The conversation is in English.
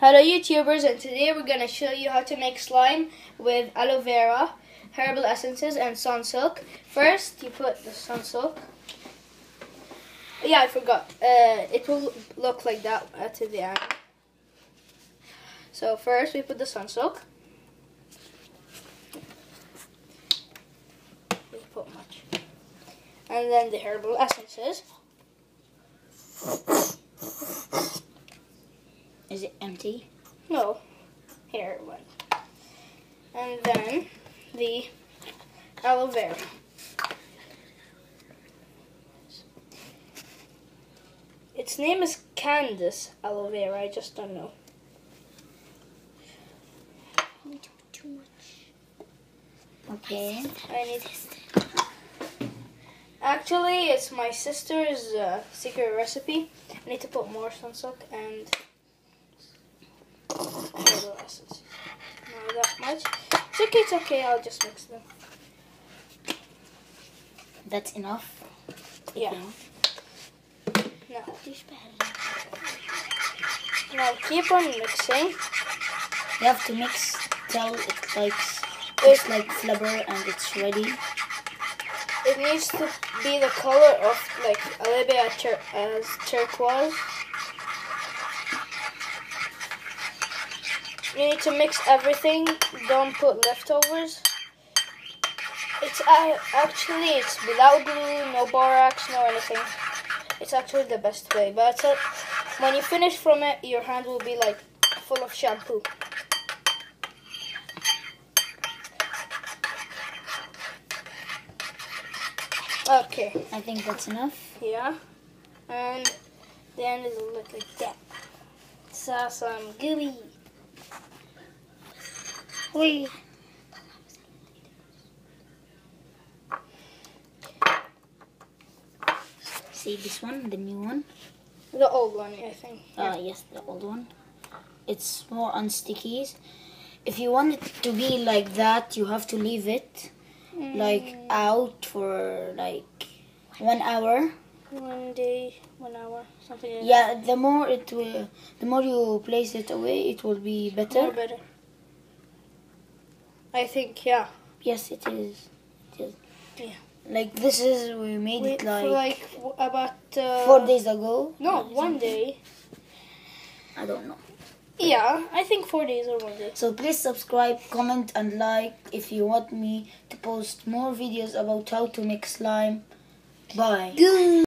Hello YouTubers, and today we're going to show you how to make slime with aloe vera, herbal essences and Sunsilk. First you put the Sunsilk. Yeah, I forgot. It will look like that at the end. So first we put the Sunsilk. We put much. And then the herbal essences. Is it empty? No. Here it went. And then the aloe vera. Its name is Candace aloe vera. I just don't know. Too much. Okay. I need. Actually, it's my sister's secret recipe. I need to put more Sunsilk and herbal essence. Not that much. It's okay. I'll just mix them. That's enough? Yeah. Now keep on mixing. You have to mix till it's like flubber and it's ready. It needs to be the color of like a little bit as turquoise. You need to mix everything. Don't put leftovers. It's without glue, no borax, no anything. It's actually the best way. But when you finish from it, your hand will be like full of shampoo. Okay. I think that's enough. Yeah. And the end is look like that. So some gooey. Wait. See this one, the new one? The old one, I think. Yes, the old one. It's more unsticky. If you want it to be like that, you have to leave it like out for like 1 hour. 1 day, 1 hour, something like that. Yeah, the more you place it away, it will be better. More better. I think, yeah. Yes, it is. It is. Yeah. Like this is, we made it like about 4 days ago. No, 1 day. I don't know. Yeah, I think 4 days or 1 day. So please subscribe, comment and like if you want me to post more videos about how to make slime. Bye.